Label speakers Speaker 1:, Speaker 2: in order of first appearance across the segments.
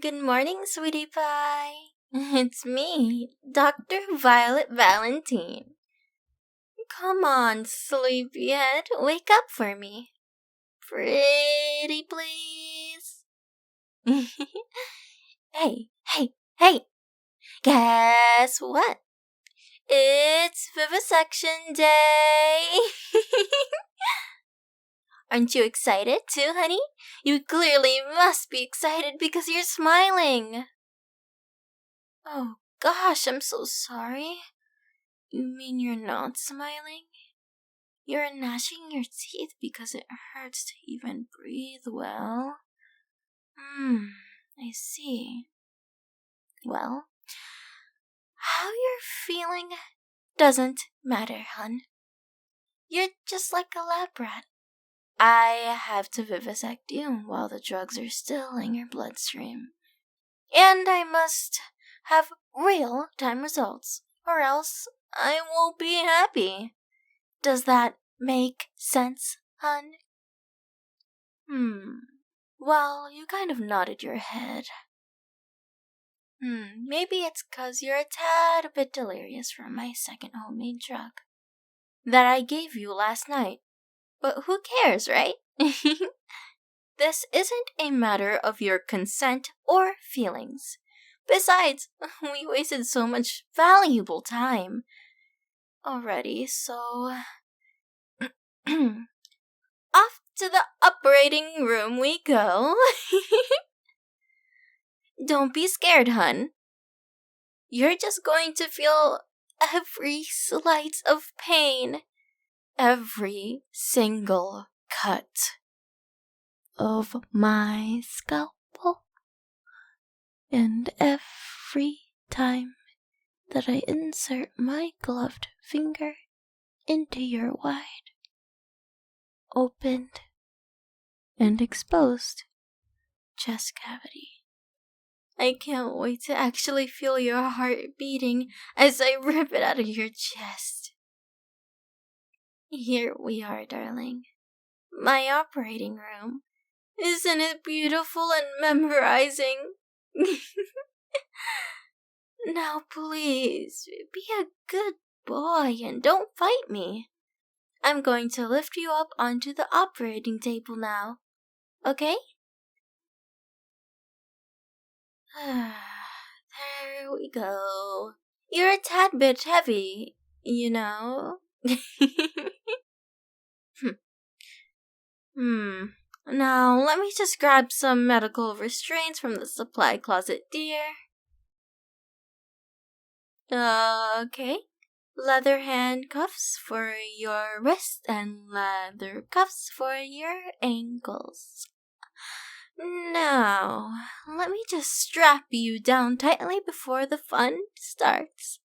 Speaker 1: Good morning, sweetie pie. It's me, Dr. Violet Valentine. Come on, sleepyhead, wake up for me. Pretty please. Hey. Guess what? It's vivisection day. Aren't you excited too, honey? You clearly must be excited because you're smiling. Oh gosh, I'm so sorry. You mean you're not smiling? You're gnashing your teeth because it hurts to even breathe well? I see. Well, how you're feeling doesn't matter, hun. You're just like a lab rat. I have to vivisect you while the drugs are still in your bloodstream. And I must have real-time results, or else I won't be happy. Does that make sense, hun? Well, you kind of nodded your head. Maybe it's 'cause you're a tad bit delirious from my second homemade drug that I gave you last night. But who cares, right? This isn't a matter of your consent or feelings. Besides, we wasted so much valuable time already, so... Off to the operating room we go. Don't be scared, hun. You're just going to feel every slight of pain. Every single cut of my scalpel. And every time that I insert my gloved finger into your wide, opened, and exposed chest cavity. I can't wait to actually feel your heart beating as I rip it out of your chest. Here we are, darling. My operating room. Isn't it beautiful and memorizing? Now please, be a good boy and don't fight me. I'm going to lift you up onto the operating table now, okay? There we go. You're a tad bit heavy, you know. Now, let me just grab some medical restraints from the supply closet, dear. Okay. Leather handcuffs for your wrists and leather cuffs for your ankles. Now, let me just strap you down tightly before the fun starts.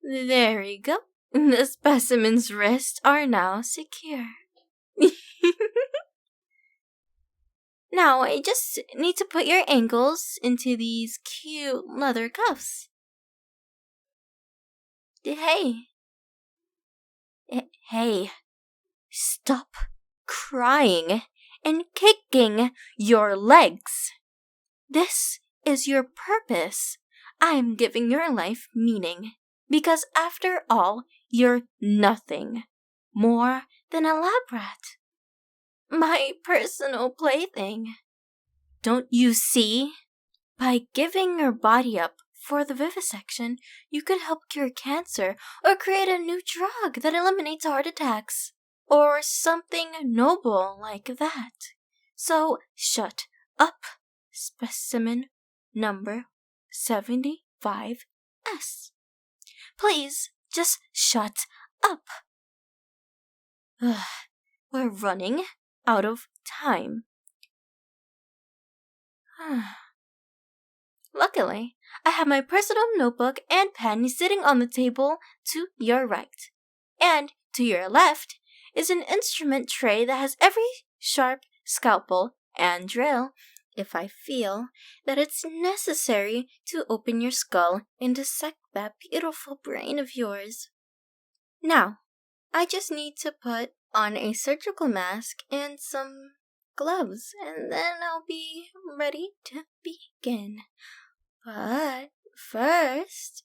Speaker 1: There you go. The specimen's wrists are now secure. Now, I just need to put your ankles into these cute leather cuffs. Hey, stop crying and kicking your legs. This is your purpose. I'm giving your life meaning. Because after all, you're nothing more than a lab rat. My personal plaything. Don't you see? By giving your body up for the vivisection, you could help cure cancer or create a new drug that eliminates heart attacks. Or something noble like that. So, shut up, specimen number 75S. Please, just shut up. We're running out of time. Luckily, I have my personal notebook and pen sitting on the table to your right. And to your left is an instrument tray that has every sharp scalpel and drill if I feel that it's necessary to open your skull and dissect that beautiful brain of yours. Now, I just need to put on a surgical mask and some gloves, and then I'll be ready to begin. But first,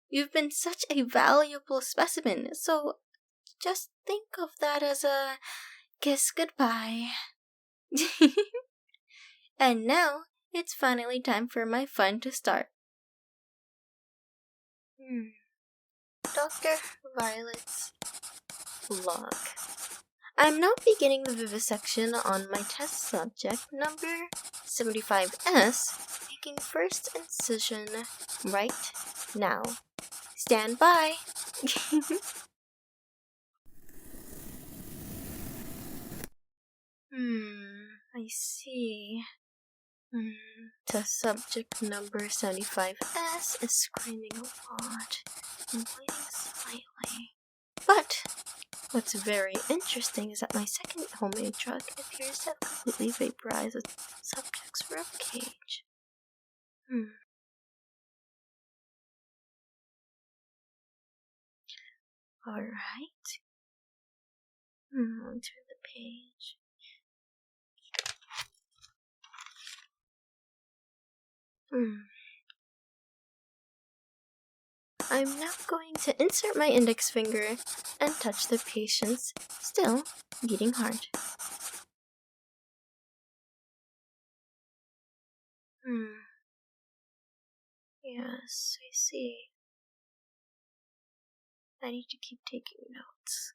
Speaker 1: you've been such a valuable specimen, so just think of that as a kiss goodbye. And now, it's finally time for my fun to start. Dr. Violet's log. I'm now beginning the vivisection on my test subject number 75S, making first incision right now. Stand by. I see. Test subject number 75S is screaming a lot and bleeding slightly. But what's very interesting is that my second homemade drug appears to have completely vaporized the subject's ribcage. Alright. Onto the page. I'm now going to insert my index finger and touch the patient's still beating heart. Yes, I see. I need to keep taking notes.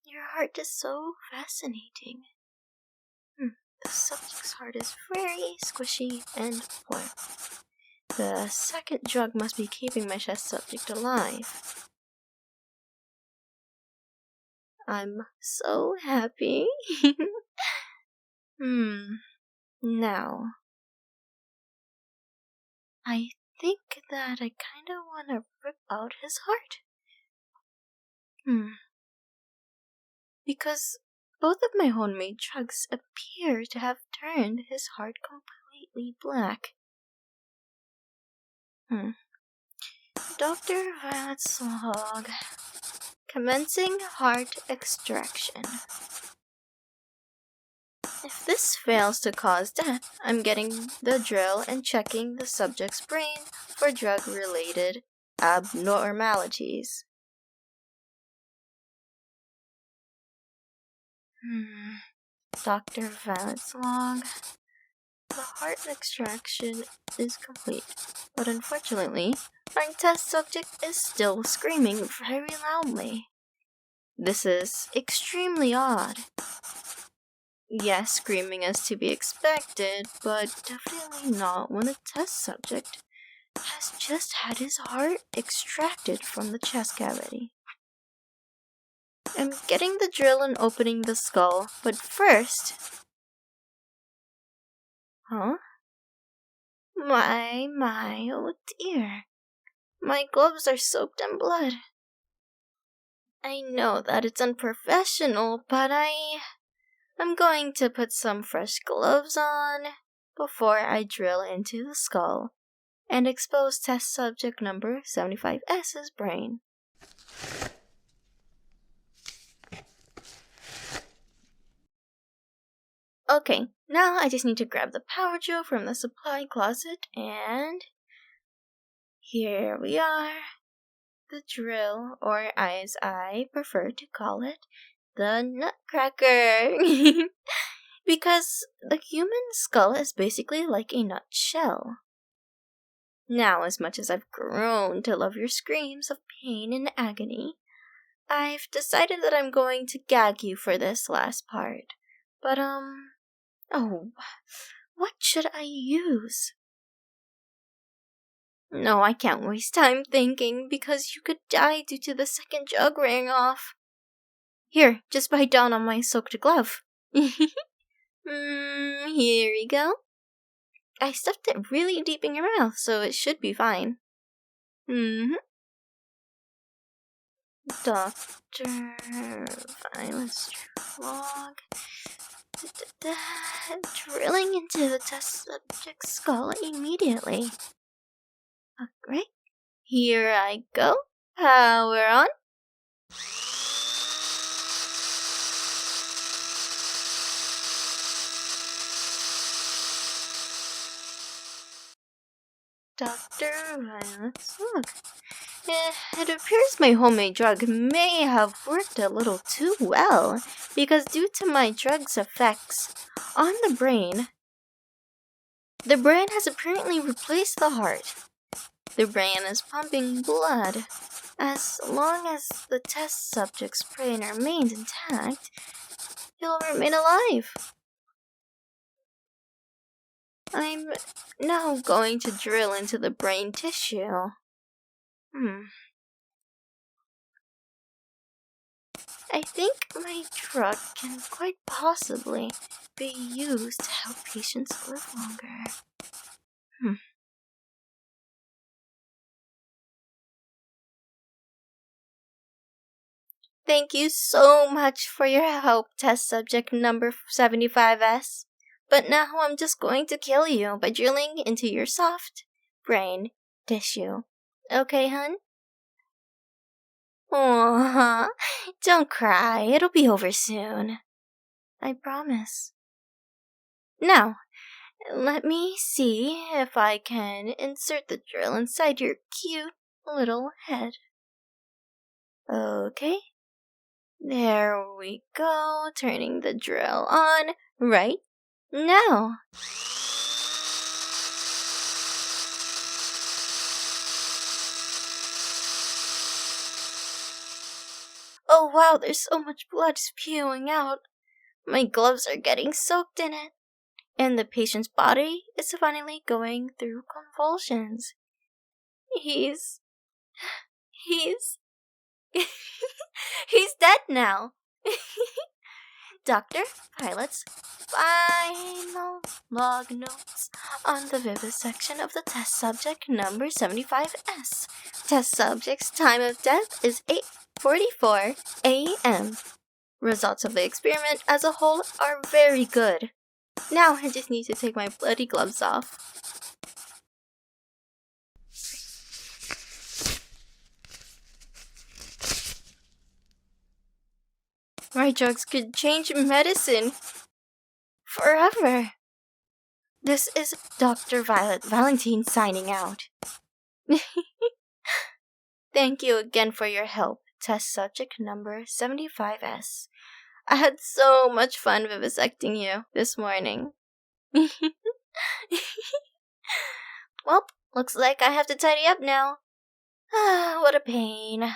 Speaker 1: Your heart is so fascinating. The subject's heart is very squishy and warm. The second drug must be keeping my test subject alive. I'm so happy. Now, I think that I kinda wanna rip out his heart. Because both of my homemade drugs appear to have turned his heart completely black. Dr. Violet's log. Commencing heart extraction. If this fails to cause death, I'm getting the drill and checking the subject's brain for drug-related abnormalities. Dr. Violet's log. The heart extraction is complete, but unfortunately, my test subject is still screaming very loudly. This is extremely odd. Yes, screaming is to be expected, but definitely not when the test subject has just had his heart extracted from the chest cavity. I'm getting the drill and opening the skull, but first... My, oh dear. My gloves are soaked in blood. I know that it's unprofessional, but I'm going to put some fresh gloves on before I drill into the skull and expose test subject number 75S's brain. Okay, now I just need to grab the power drill from the supply closet, and here we are. The drill, or as I prefer to call it, the nutcracker. Because the human skull is basically like a nutshell. Now, as much as I've grown to love your screams of pain and agony, I've decided that I'm going to gag you for this last part. But, what should I use? No, I can't waste time thinking, because you could die due to the second jug wearing off. Here, just bite down on my soaked glove. Here we go. I stuffed it really deep in your mouth, so it should be fine. Dr. Violet's log. Drilling into the test subject's skull immediately. Alright, here I go. Power on. Doctor, let's look. It appears my homemade drug may have worked a little too well, because due to my drug's effects on the brain has apparently replaced the heart. The brain is pumping blood. As long as the test subject's brain remains intact, he'll remain alive. I'm now going to drill into the brain tissue. I think my drug can quite possibly be used to help patients live longer. Thank you so much for your help, test subject number 75S. But now I'm just going to kill you by drilling into your soft brain tissue. Okay, hun? Aww, don't cry. It'll be over soon. I promise. Now, let me see if I can insert the drill inside your cute little head. Okay. There we go, turning the drill on right now. Oh wow, there's so much blood spewing out. My gloves are getting soaked in it. And the patient's body is finally going through convulsions. He's dead now. Doctor, pilots, final log notes on the vivisection of the test subject number 75S. Test subject's time of death is 8:44 a.m. Results of the experiment as a whole are very good. Now I just need to take my bloody gloves off. My drugs could change medicine forever. This is Dr. Violet Valentine signing out. Thank you again for your help, test subject number 75S. I had so much fun vivisecting you this morning. Well, looks like I have to tidy up now. What a pain.